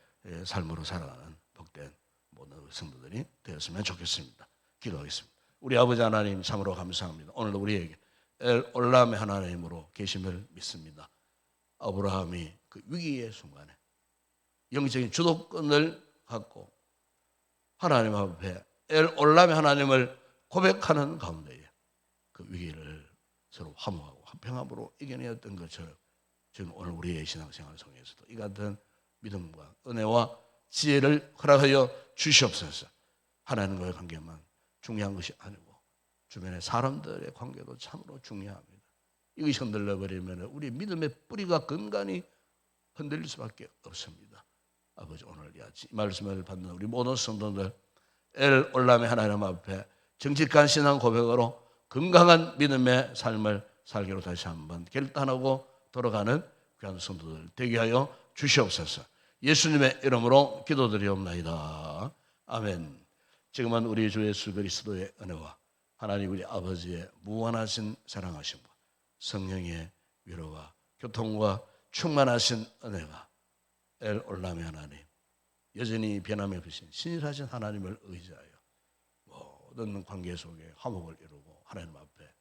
삶으로 살아가는 복된 모든 성도들이 되었으면 좋겠습니다. 기도하겠습니다. 우리 아버지 하나님, 참으로 감사합니다. 오늘도 우리에게 엘올람의 하나님으로 계심을 믿습니다. 아브라함이 그 위기의 순간에 영적인 주도권을 갖고 하나님 앞에 엘올람의 하나님을 고백하는 가운데에 그 위기를 서로 화목하고 화평함으로 이겨내었던 것처럼 지금 오늘 우리의 신앙생활 속에서도 이 같은 믿음과 은혜와 지혜를 허락하여 주시옵소서. 하나님과의 관계만 중요한 것이 아니고 주변의 사람들의 관계도 참으로 중요합니다. 이것이 흔들려버리면 우리 믿음의 뿌리가 근간히 흔들릴 수밖에 없습니다. 아버지, 오늘 이 말씀을 받는 우리 모든 성도들 엘올람의 하나님 앞에 정직한 신앙 고백으로 건강한 믿음의 삶을 살기로 다시 한번 결단하고 돌아가는 귀한 성도들 되게 하여 주시옵소서. 예수님의 이름으로 기도드리옵나이다. 아멘. 지금은 우리 주 예수 그리스도의 은혜와 하나님 우리 아버지의 무한하신 사랑하심과 성령의 위로와 교통과 충만하신 은혜가 엘올람의 하나님, 여전히 변함이 없으신 신실하신 하나님을 의지하여 모든 관계 속에 화목을 이루고 하나님 앞에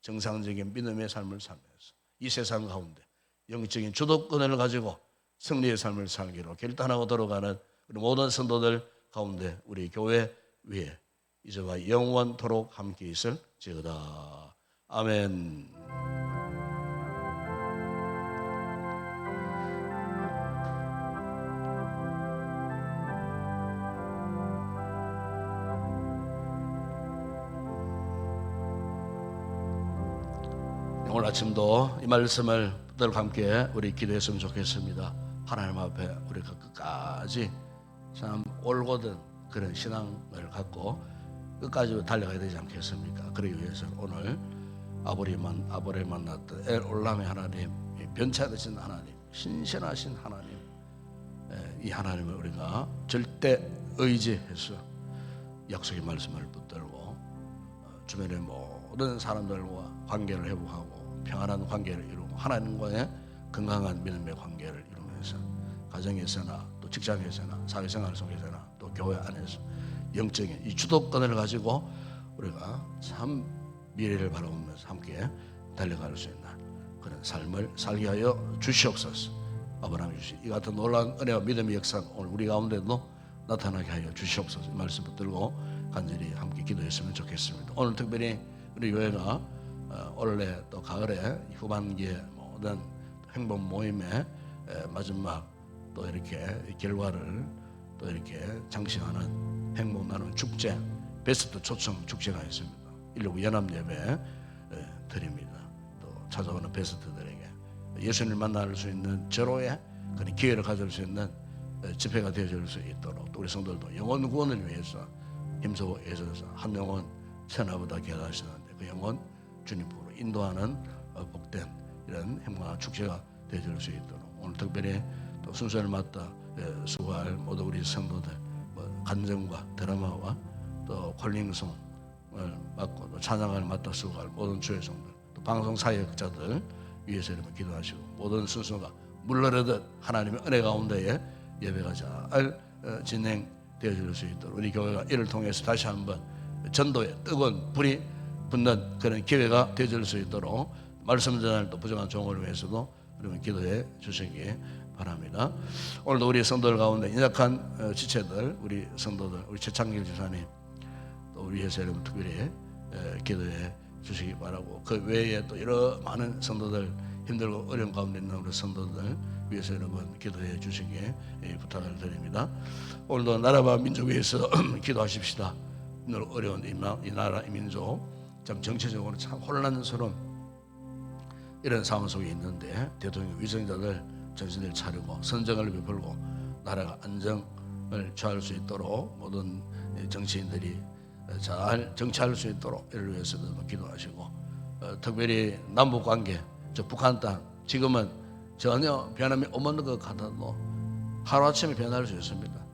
정상적인 믿음의 삶을 살면서 이 세상 가운데 영적인 주도권을 가지고 승리의 삶을 살기로 결단하고 돌아가는 우리 모든 성도들 가운데 우리 교회 위에 이제와 영원토록 함께 있을지어다. 아멘. 오늘 아침도 이 말씀을 붙들고 함께 우리 기도했으면 좋겠습니다. 하나님 앞에 우리가 끝까지 참 올곧은 그런 신앙을 갖고 끝까지 달려가야 되지 않겠습니까? 그러기 위해서 오늘 아버를 만났던 엘올람의 하나님, 변치않으신 하나님, 신실하신 하나님, 이 하나님을 우리가 절대 의지해서 약속의 말씀을 붙들고 주변의 모든 사람들과 관계를 회복하고 평안한 관계를 이루고 하나님과의 건강한 믿음의 관계를 이루면서 가정에서나 또 직장에서나 사회생활 속에서나 또 교회 안에서 영적인 이 주도권을 가지고 우리가 참 미래를 바라보면서 함께 달려갈 수 있는 그런 삶을 살게 하여 주시옵소서. 아브라함이 주신 이 같은 놀라운 은혜와 믿음의 역사가 오늘 우리 가운데도 나타나게 하여 주시옵소서. 이 말씀 붙들고 간절히 함께 기도했으면 좋겠습니다. 오늘 특별히 우리 교회가 올해 또 가을에 후반기에 모든 행복 모임의 마지막 또 이렇게 결과를 또 이렇게 장식하는 행복 나눔 축제 베스트 초청 축제가 있습니다. 119 연합 예배 드립니다. 또 찾아오는 베스트들에게 예수님을 만날 수 있는 절호의 그런 기회를 가질 수 있는 집회가 되어줄 수 있도록 또 우리 성도들도 영혼 구원을 위해서 힘쓰고 애써서 한 영혼 천하보다 귀하시는데 그 영혼 주님으로 인도하는 복된 이런 행복한 축제가 되어줄 수 있도록 오늘 특별히 또 순서를 맡아 수고할 모든 우리 성도들 간증과 드라마와 또 콜링송을 맡고 또 찬양을 맡아 수고할 모든 주의 성도들 또 방송 사역자들 위해서 이렇게 기도하시고 모든 순서가 물러르듯 하나님의 은혜 가운데에 예배가 잘 진행되어질 수 있도록 우리 교회가 이를 통해서 다시 한번 전도에 뜨거운 불이 붙는 그런 기회가 되어질 수 있도록 말씀 전할 또 부정한 종을 위해서도 여러분 기도해 주시기 바랍니다. 오늘도 우리 성도들 가운데 연약한 지체들 우리 성도들 우리 최창길 지사님 또 우리 위해서 여러분 특별히 기도해 주시기 바라고 그 외에 또 여러 많은 성도들 힘들고 어려운 가운데 있는 우리 성도들 위해서 여러분 기도해 주시기 부탁을 드립니다. 오늘도 나라와 민족 위해서 기도하십시다. 오늘 어려운 이 나라 이 민족 참 정치적으로 참 혼란스러운 이런 상황 속에 있는데 대통령 위정자들 정신을 차리고 선정을 베풀고 나라가 안정을 취할 수 있도록 모든 정치인들이 잘 정치할 수 있도록 이를 위해서도 기도하시고 특별히 남북관계 저 북한 땅 지금은 전혀 변함이 없는 것 같아도 하루아침에 변할 수 있습니다.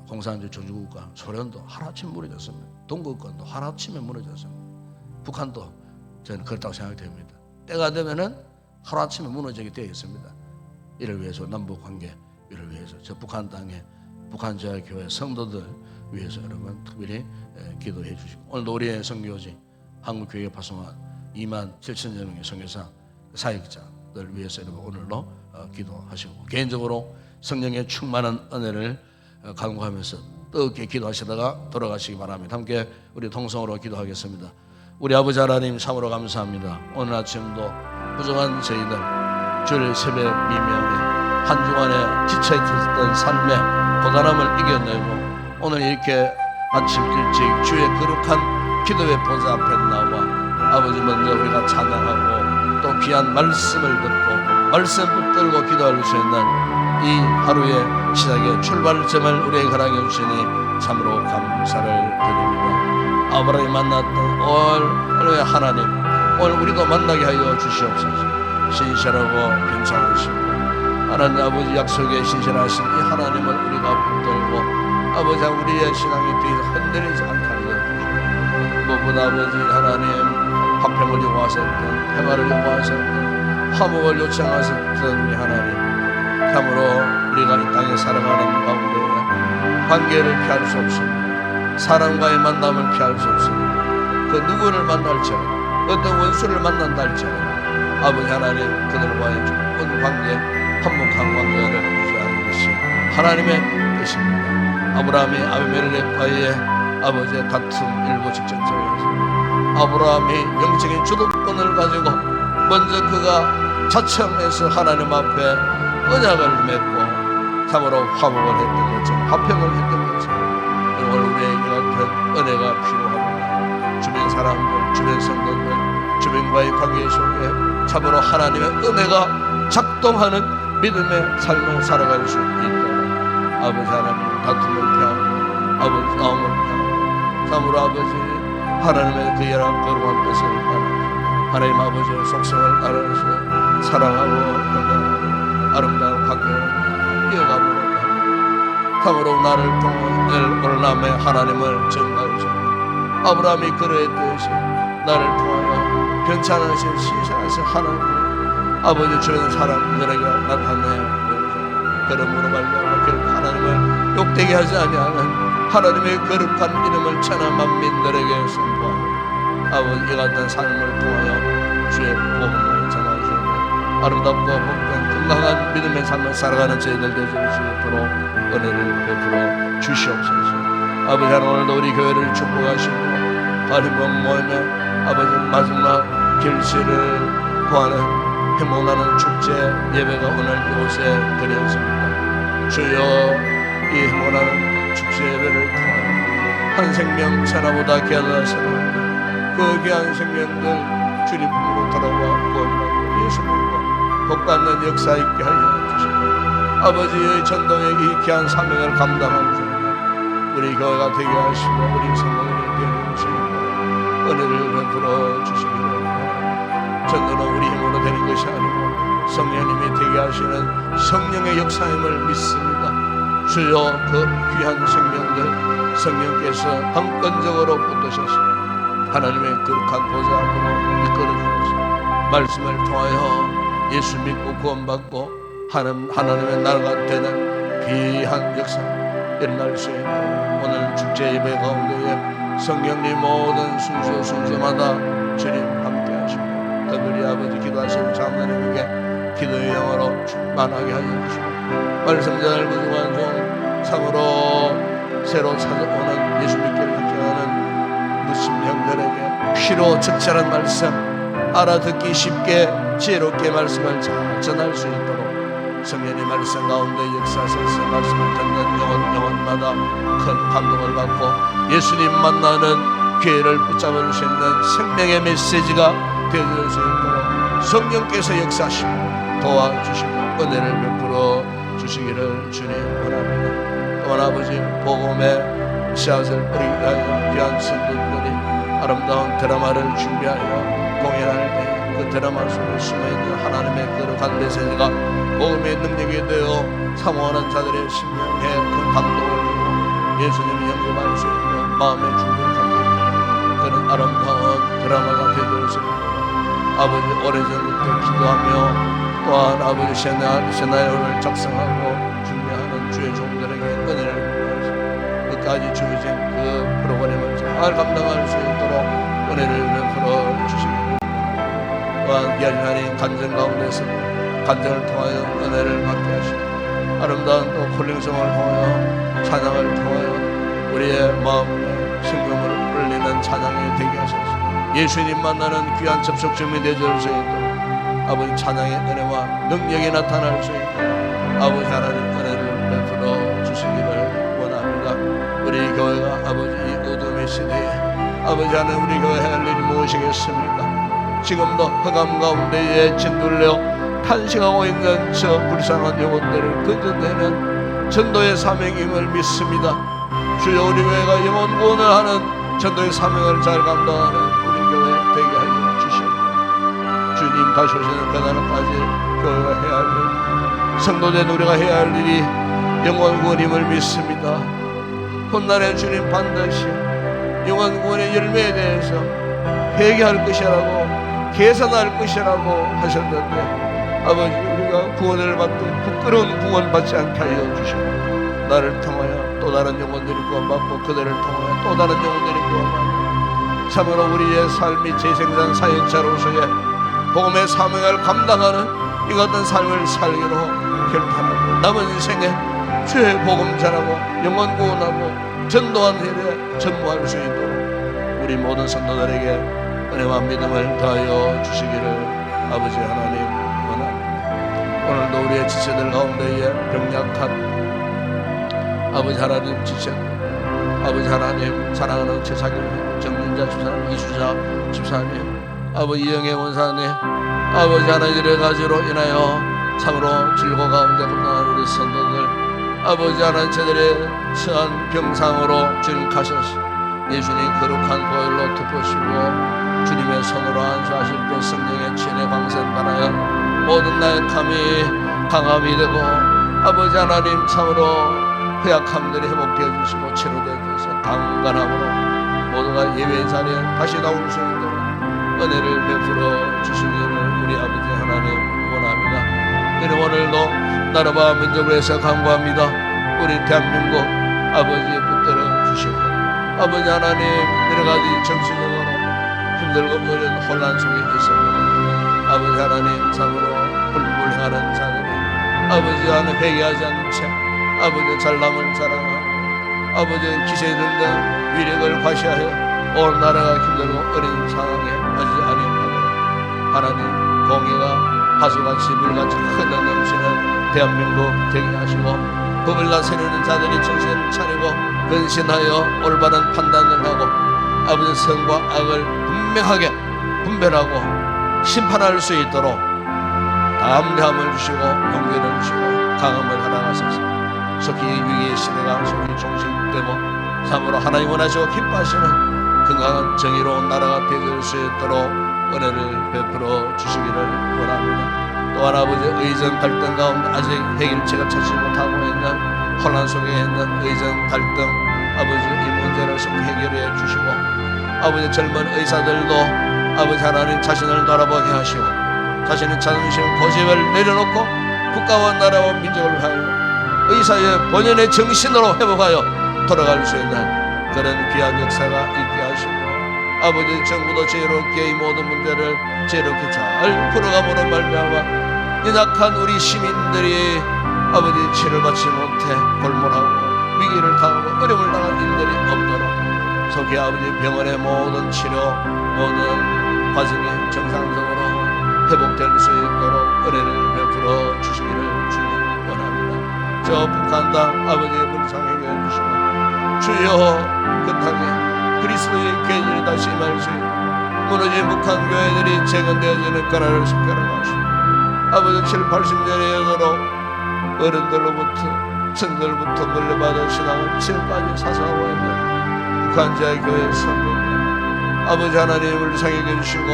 공산주의 종주국가 소련도 하루아침에 무너졌습니다. 동구권도 하루아침에 무너졌습니다. 북한도 저는 그렇다고 생각됩니다. 때가 되면은 하루아침에 무너지게 되어 있습니다. 이를 위해서 남북관계, 이를 위해서 저 북한 땅에 북한제일교회 성도들 위해서 여러분 특별히 기도해 주시고, 오늘도 우리의 선교지 한국교회 파송한 27,000여 명의 선교사 사역자들 위해서 여러분 오늘도 기도하시고, 개인적으로 성령의 충만한 은혜를 간구하면서 뜨겁게 기도하시다가 돌아가시기 바랍니다. 함께 우리 통성으로 기도하겠습니다. 우리 아버지 하나님 참으로 감사합니다. 오늘 아침도 부족한 저희들 주일 새벽 미명에 한 주간에 지쳐있던 삶의 고단함을 이겨내고 오늘 이렇게 아침 일찍 주의 거룩한 기도의 보좌 앞에 나와 아버지 먼저 우리가 찬양하고 또 귀한 말씀을 듣고 말씀 붙들고 기도할 수 있는 이 하루의 시작의 출발점을 우리에게 허락해 주시니 참으로 감사를 드립니다. 아브라함이 만났던 오늘의 하나님, 오늘 우리도 만나게 하여 주시옵소서. 신실하고 괜찮으시고 하나님 아버지 약속에 신실하신 이 하나님을 우리가 붙들고 아버지 우리의 신앙이 뒤에서 흔들리지 않게 하여 주시고, 무엇보다 아버지 하나님 화평을 요구하셨던 평화를 요구하셨던 화목을 요청하셨던 우리 하나님, 참으로 우리가 이 땅에 살아가는 가운데 관계를 피할 수 없습니다. 사람과의 만남을 피할 수 없습니다. 그 누구를 만날지라도 어떤 원수를 만난다 할지라도 아버지 하나님 그들과의 좋은 관계, 화목한 관계를 유지하는 것이 하나님의 뜻입니다. 아브라함이 아비멜렉과의 아버지의 다툼 일부 직전적이었습니다. 아브라함이 영적인 주도권을 가지고 먼저 그가 자청해서 하나님 앞에 언약을 맺고 참으로 화목을 했던 것처럼 화평을 했던 것처럼 오늘 우리에게 같은 은혜가 필요합니다. 주변 사람들, 주변 성도들, 주변과의 관계 속에 참으로 하나님의 은혜가 작동하는 믿음의 삶을 살아갈 수 있도록 아버지 하나님 다툼을 피하고 아버지 싸움을 피하고 참으로 아버지 하나님의 그 열한 거룩한 뜻을 따라서 하나님 아버지의 속성을 따라서 사랑하고 건강하고 아름다운 관계를 이어가보는 참으로 나를 통해 올라매 하나님을 증거하시고 아브라함이 그러했듯이 나를 통하여 괜찮으신 신실하신 하나님 아버지 주변 사람들에게 나타내 그러므로 말미암아 결국 하나님을 욕되게 하지 아니하는 하나님의 거룩한 이름을 천한 만민들에게 선포하고 아버지 이 같은 삶을 통하여 주의 복음을 전하시고 아름답고 복된 건강한 믿음의 삶을 살아가는 저희들 되실 수 있도록 은혜를 베풀어 주시옵소서. 아버지 하나님 오늘도 우리 교회를 축복하시고 가림봉 모임에 아버지 마지막 결실을 구하는 행복나는 축제 예배가 오늘 이곳에 드렸습니다. 주여 이 행복나는 축제 예배를 통하여 한 생명 천하보다 귀하다시는 그 귀한 생명들 주님 품으로 돌아와 구원받고 예수님과 복받는 역사 있게 하여 주시고 아버지의 전도의 이 귀한 사명을 감당하는 중에 우리 교회가 되게 하시고 우리 성도들이 되게 하시고 은혜를 베풀어 주시기를 전도는 우리 힘으로 되는 것이 아니고 성령님이 되게 하시는 성령의 역사임을 믿습니다. 주여 그 귀한 생명들 성령께서 한건적으로 붙드셔서 하나님의 거룩한 보좌 앞으로 이끌어 주셔서 말씀을 통하여 예수 믿고 구원받고 하나님의 나라가 되는 귀한 역사 일어날 수 있는 오늘 축제 예배 가운데에 성령님 모든 순서마다 주님 함께 하시고 특별히 아버지 기도하시는 장로님에게 기도의 영으로 충만하게 하여 주시고 말씀 전할 부족한 종 참으로 새로 찾아오는 예수 믿기를 결정하는 무신령들에게 피로 적절한 말씀 알아듣기 쉽게 지혜롭게 말씀을 잘 전할 수 있도록 성령의 말씀 가운데 역사하셔서 말씀을 듣는 영혼마다 큰 감동을 받고 예수님 만나는 기회를 붙잡을 수 있는 생명의 메시지가 되어질 수 있도록 성령께서 역사하시고 도와주시고 은혜를 베풀어 주시기를 주님 원합니다. 또한 아버지 복음의 씨앗을 뿌리기 위하여 귀한 성도들이 아름다운 드라마를 준비하여 공연할 때 그 드라마 속에 숨어있는 하나님의 거룩한 메시지가 복음의 능력이 되어 사모하는 자들의 심령에 감동을 주고 예수님이 영접할 수 있는 마음의 준비를 갖게 해주고 그런 아름다운 드라마가 되어질 수 있도록 아버지 오래전부터 기도하며 또한 아버지 시나리오를 작성하고 준비하는 주의 종들에게 은혜를 끝까지 주어진 그 프로그램을 잘 감당할 수 있도록 은혜를 베풀어 주시기 또한 귀한 하나님 간증 가운데서 간증을 통하여 은혜를 받게 하시고 아름다운 또 콜링성을 통하여 찬양을 통하여 우리의 마음에 심금을 울리는 찬양이 되게 하소서. 예수님 만나는 귀한 접속점이 되어줄 수 있도록 아버지 찬양의 은혜와 능력이 나타날 수 있도록 아버지 하나님 은혜를 베풀어 주시기를 원합니다. 우리 교회가 아버지 이 어둠의 시대에 아버지 하나님 우리 교회 해야 할 일이 무엇이겠습니까? 지금도 흑암 가운데에 짓눌려 탄식하고 있는 저 불쌍한 영혼들을 건져내는 전도의 사명임을 믿습니다. 주여 우리 교회가 영혼 구원을 하는 전도의 사명을 잘 감당하는 우리 교회 되게 하여 주시옵소서. 주님 다시 오시는 그날까지 교회가 해야 할 일, 성도된 우리가 해야 할 일이 영혼 구원임을 믿습니다. 훗날에 주님 반드시 영혼 구원의 열매에 대해서 회개할 것이라고 계산할 것이라고 하셨는데 아버지 우리가 구원을 받고 부끄러운 구원 받지 않게 하여 주시고 나를 통하여 또 다른 영혼들이 구원받고 그들을 통하여 또 다른 영혼들이 구원받고 참으로 우리의 삶이 재생산 사역자로서의 복음의 사명을 감당하는 이 같은 삶을 살기로 결단하고 남은 인생에 주의 복음 전하고 영혼 구원하고 전도한 일에 전무할 수 있도록 우리 모든 성도들에게 은혜와 믿음을 더하여 주시기를 아버지 하나님 원합니다. 오늘도 우리의 지체들 가운데에 병약한 아버지 하나님 지체들 아버지 하나님 사랑하는 최상일 정민자 집사님 이수자 집사님 아버지 이영애 원사님 아버지 하나님 이래 가지로 인하여 참으로 질고 가운데 건강한 우리 성도들 아버지 하나님 저들의 처한 병상으로 주님 가셔서 예수님 거룩한 보혈로 덮으시고 주님의 손으로 안수하실 때 성령의 친의 광선 받아요 모든 나약함이 강함이 되고 아버지 하나님 참으로 허약함들이 회복되어 주시고 치료되어 주셔서 강건함으로 모두가 예배의 자리에 다시 나올 수 있도록 은혜를 베풀어 주시기를 우리 아버지 하나님 원합니다. 그리고 오늘도 나라와 민족을 위해서 간구합니다. 우리 대한민국 아버지 붙들어 주시고 아버지 하나님 여러가지 정치적으로 힘들고 어려운 혼란 속에 있습니다. 아버지 하나님 참으로 불불행하는 자들이 아버지 하나님 회개하지 않는 채 아버지 잘남을 자랑하고 아버지 기세 등등 위력을 과시하여 온 나라가 힘들고 어려운 상황에 빠지지 아니하도록 하나님 공의가 하수같이 물같이 흘러 넘치는 대한민국 되게 하시고 법을 다스리는 자들이 정신을 차리고 근신하여 올바른 판단을 하고 아버지 선과 악을 분명하게 분별하고 심판할 수 있도록 담대함을 주시고 용기를 주시고 강함을 허락하소서. 속히 위기의 시대가 속히 종식되고 참으로 하나님 원하시고 기뻐하시는 건강한 정의로운 나라가 되어질 수 있도록 은혜를 베풀어 주시기를 원합니다. 또한 아버지 의정 갈등 가운데 아직 해결책을 찾지 못하고 있는 혼란 속에 있는 의정 갈등 아버지 이 문제를 속히 해결해 주시고 아버지 젊은 의사들도 아버지 하나님 자신을 돌아보게 하시고 자신의 자존심 고집을 내려놓고 국가와 나라와 민족을 위하여 의사의 본연의 정신으로 회복하여 돌아갈 수 있는 그런 귀한 역사가 있게 하시고 아버지 정부도 지혜롭게 이 모든 문제를 지혜롭게 잘 풀어감으로 말미암아 연약한 우리 시민들이 아버지 치료를 받지 못해 골몰하고 위기를 당하고 어려움을 당한 일들이 없도록 속히 아버지 병원의 모든 치료 모든 과정이 정상적으로 회복될 수 있도록 은혜를 베풀어 주시기를 주님 원합니다. 저 북한 땅 아버지의 불쌍하게 해주시고 주여 그 땅에 그리스도의 교회들이 다시 임할 수 있고 무너진 북한 교회들이 재건되어지는 그날을 속결하시고 아버지 7, 80년에 이르도록 어른들로부터 청들부터 물려받은 신앙을 지금까지 사서하고 있는 북한 지하의 교회 성도들 아버지 하나님을 상하게 해주시고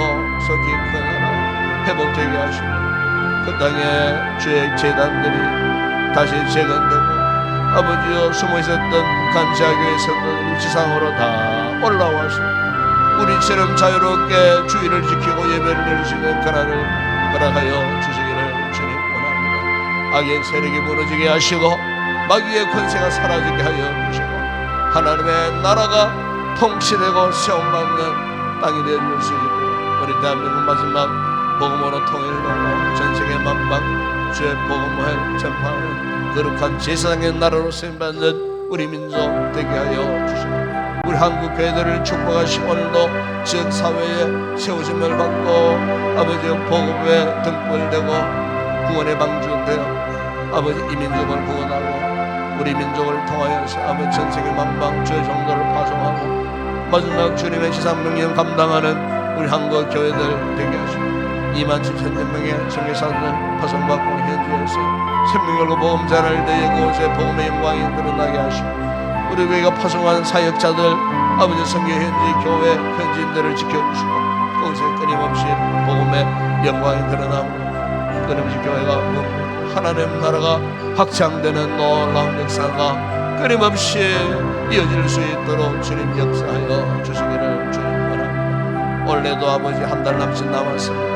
속히 그 나라 회복되게 하시고 그 땅에 주의 재단들이 다시 재건되고 아버지여 숨어 있었던 감시하교회 성도들이 지상으로 다 올라와서 우리처럼 자유롭게 주의를 지키고 예배를 드릴 수 있는 그날을 허락하여 주시기를 주님 원합니다. 악의 세력이 무너지게 하시고 마귀의 권세가 사라지게 하여 주시고 하나님의 나라가 통치되고 세움받는 땅이 되어줄 수 있도록 우리 대한민국 마지막 복음으로 통일되고 전세계 만방 주의 복음을 전파하는 거룩한 제사장의 나라로 쓰임받는 우리 민족 되게 하여 주시고 우리 한국 교회들을 축복하시고 오늘도 지역사회에 세우심을 받고 아버지의 복음에 등불되고 구원의 방주되어 아버지 이 민족을 구원하고 우리 민족을 통하여서 아버지 전세계 만방 주의 정도를 파송하고 마지막 주님의 지상명령 감당하는 우리 한국 교회들 되게 하시고 27,000명의 선교사들 파송받고 현지에서 생명 열고 복음 전할 때에 그곳에 복음의 영광이 드러나게 하시고 우리 교회가 파송한 사역자들 아버지 선교 현지 교회 현지인들을 지켜주시고 그곳에 끊임없이 복음의 영광이 드러나므로 끊임없이 교회가 하나님 나라가 확장되는 놀라운 역사가 끊임없이 이어질 수 있도록 주님 역사하여 주시기를 주님 원합니다. 올해도 아버지 한 달 남짓 남았습니다.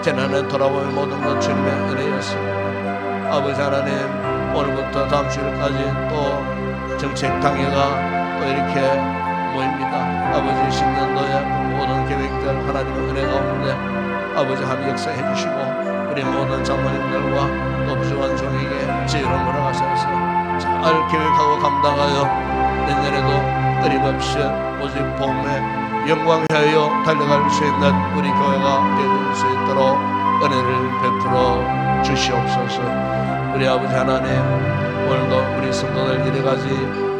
재난에 돌아보면 모든 것 주님의 은혜였습니다. 아버지 하나님 오늘부터 다음 주일까지 또 정책 당회가 또 이렇게 모입니다. 아버지 신년도에 모든 계획들 하나님의 은혜 가운데 아버지 하나님 역사해 주시고 우리 모든 장로님들과 또 부족한 종에게 지혜를 몰아가셔서 잘 계획하고 감당하여 내년에도 끊임없이 오직 복음의 영광하여 달려갈 수 있는 우리 교회가 되어줄 수 있도록 은혜를 베풀어 주시옵소서. 우리 아버지 하나님 오늘도 우리 성도들 이래가지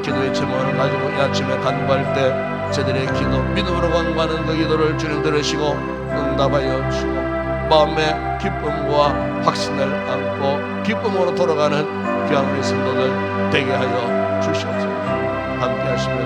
기도의 제목을 가지고 이 아침에 간구할 때 저들의 기도 믿음으로 간구하는 그 기도를 주님 들으시고 응답하여 주시고 마음의 기쁨과 확신을 안고 기쁨으로 돌아가는 귀한 우리 성도들 되게 하여 주시옵소서. 함께 하시며